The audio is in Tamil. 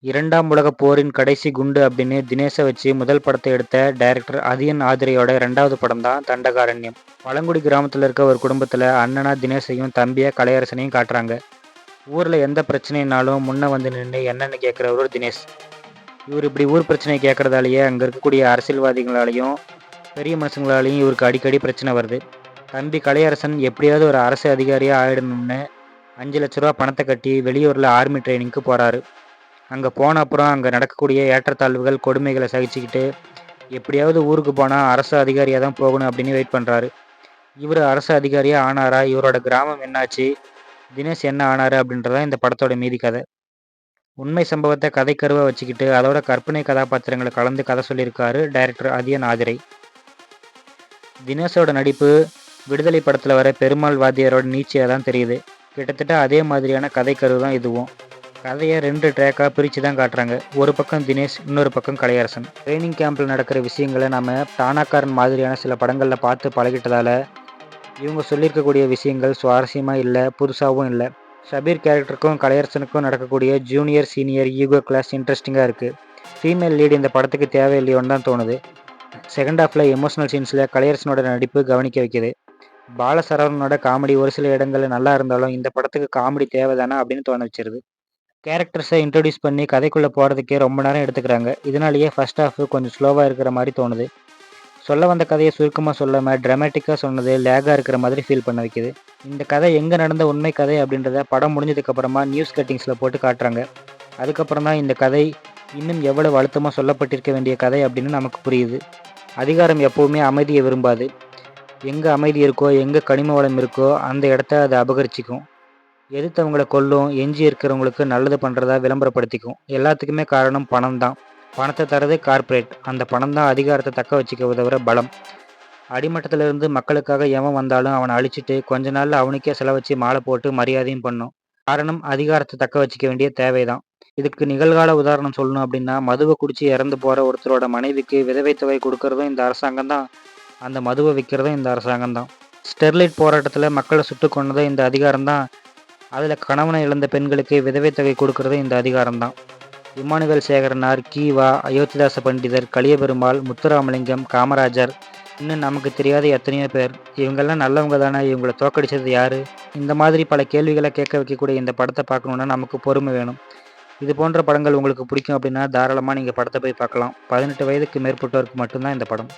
இரண்டாம் உலகப் போரின் கடைசி குண்டு அப்படின்னு தினேஷை வச்சு முதல் படத்தை எடுத்த டைரக்டர் அதியன் ஆதிரையோட 2வது படம் தான் தண்டகாரண்யம். பழங்குடி கிராமத்தில் இருக்க ஒரு குடும்பத்தில் அண்ணனா தினேஷையும் தம்பியா கலையரசனையும் காட்டுறாங்க. ஊரில் எந்த பிரச்சனைனாலும் முன்ன வந்து நின்று என்னன்னு கேட்குறவர் தினேஷ். இவர் இப்படி ஊர் பிரச்சனையை கேட்கறதாலேயே அங்கே இருக்கக்கூடிய அரசியல்வாதிகளாலையும் பெரிய மனுஷங்களாலையும் இவருக்கு அடிக்கடி பிரச்சனை வருது. தம்பி கலையரசன் எப்படியாவது ஒரு அரசு அதிகாரியாக ஆயிடணும்னு 5 லட்ச ரூபா பணத்தை கட்டி வெளியூரில் ஆர்மி ட்ரைனிங்க்கு போகிறாரு. அங்கே போன அப்புறம் அங்கே நடக்கக்கூடிய ஏற்றத்தாழ்வுகள் கொடுமைகளை சகிச்சுக்கிட்டு எப்படியாவது ஊருக்கு போனால் அரசு அதிகாரியாக தான் போகணும் அப்படின்னு வெயிட் பண்ணுறாரு. இவர் அரசு அதிகாரியாக ஆனாரா, இவரோட கிராமம் என்னாச்சு, தினேஷ் என்ன ஆனார் அப்படின்றதான் இந்த படத்தோட மீதி கதை. உண்மை சம்பவத்தை கதைக்கருவாக வச்சுக்கிட்டு அதோட கற்பனை கதாபாத்திரங்களை கலந்து கதை சொல்லியிருக்காரு டைரக்டர் அதியன் ஆதிரை. தினேஷோட நடிப்பு விடுதலை படத்தில் வர பெருமாள் வாத்தியாரோட நீச்சியாக தான் தெரியுது. கிட்டத்தட்ட அதே மாதிரியான கதைக்கரு தான் இதுவும். கதையை 2 ட்ராக்காக பிரித்து தான் காட்டுறாங்க. ஒரு பக்கம் தினேஷ், இன்னொரு பக்கம் கலையரசன். ட்ரைனிங் கேம்பில் நடக்கிற விஷயங்களை நம்ம டானாக்காரன் மாதிரியான சில படங்களில் பார்த்து பழகிட்டதால இவங்க சொல்லியிருக்கக்கூடிய விஷயங்கள் சுவாரஸ்யமாக இல்லை, புதுசாகவும் இல்லை. ஷபீர் கேரக்டருக்கும் கலையரசனுக்கும் நடக்கக்கூடிய ஜூனியர் சீனியர் ஈகோ கிளாஸ் இன்ட்ரெஸ்டிங்காக இருக்குது. ஃபீமேல் லீடு இந்த படத்துக்கு தேவையில்லையோன்னு தான் தோணுது. செகண்ட் ஹாஃபில் எமோஷனல் சீன்ஸில் கலையரசனோட நடிப்பு கவனிக்க வைக்குது. பாலசரவணனோட காமெடி ஒரு சில இடங்களில் நல்லா இருந்தாலும் இந்த படத்துக்கு காமெடி தேவைதானா அப்படின்னு தோண வச்சிருது. கேரக்டர்ஸை இன்ட்ரடியூஸ் பண்ணி கதைக்குள்ளே போகிறதுக்கே ரொம்ப நேரம் எடுத்துக்கிறாங்க. இதனாலேயே ஃபர்ஸ்ட் ஹாஃப் கொஞ்சம் ஸ்லோவாக இருக்கிற மாதிரி தோணுது. சொல்ல வந்த கதையை சுருக்கமாக சொல்லாமல் ட்ராமேட்டிக்காக சொன்னது லேகாக இருக்கிற மாதிரி ஃபீல் பண்ண வைக்குது. இந்த கதை எங்கே நடந்த உண்மை கதை அப்படின்றத படம் முடிஞ்சதுக்கப்புறமா நியூஸ் கட்டிங்ஸில் போட்டு காட்டுறாங்க. அதுக்கப்புறம் தான் இந்த கதை இன்னும் எவ்வளவு அழுத்தமாக சொல்லப்பட்டிருக்க வேண்டிய கதை அப்படின்னு நமக்கு புரியுது. அதிகாரம் எப்போவுமே அமைதியை விரும்பாது. எங்கே அமைதி இருக்கோ, எங்கே கனிம வளம் இருக்கோ அந்த இடத்த அதை அபகரிச்சிக்கும். எதிர்த்தவங்களை கொல்லும், எஞ்சி இருக்கிறவங்களுக்கு நல்லது பண்ணுறதா விளம்பரப்படுத்திக்கும். எல்லாத்துக்குமே காரணம் பணம் தான். பணத்தை தரது கார்ப்பரேட். அந்த பணம் தான் அதிகாரத்தை தக்க வச்சுக்க உதவுற பலம். அடிமட்டத்திலிருந்து மக்களுக்காக எவன் வந்தாலும் அவனை அழிச்சிட்டு கொஞ்ச நாளில் அவனுக்கே செலவச்சு மாலை போட்டு மரியாதையும் பண்ணும். காரணம் அதிகாரத்தை தக்க வச்சுக்க வேண்டிய தேவைதான். இதுக்கு நிகழ்கால உதாரணம் சொல்லணும் அப்படின்னா, மதுவை குடிச்சு இறந்து போகிற ஒருத்தரோட மனைவிக்கு விதவை தொகை கொடுக்கறதும் இந்த அரசாங்கம் தான். அந்த மதுவை விற்கிறதும் இந்த அரசாங்கம் தான். ஸ்டெர்லைட் போராட்டத்தில் மக்களை சுட்டு கொண்டதும் இந்த அதிகாரம் தான். அதில் கணவனை இழந்த பெண்களுக்கு விதவை தொகை கொடுக்கறது இந்த அதிகாரம்தான். இம்மானுவேல் சேகரனார், கீவா, அயோத்திதாச பண்டிதர், கலியபெருமாள், முத்துராமலிங்கம், காமராஜர், இன்னும் நமக்கு தெரியாத எத்தனையோ பேர். இவங்கெல்லாம் நல்லவங்க தானே, இவங்களை தோக்கடிச்சது யாரு? இந்த மாதிரி பல கேள்விகளை கேட்க வைக்கக்கூடிய இந்த படத்தை பார்க்கணுன்னா நமக்கு பொறுமை வேணும். இது போன்ற படங்கள் உங்களுக்கு பிடிக்கும் அப்படின்னா தாராளமாக நீங்கள் படத்தை போய் பார்க்கலாம். 18 வயதுக்கு மேற்பட்டோருக்கு மட்டும்தான் இந்த படம்.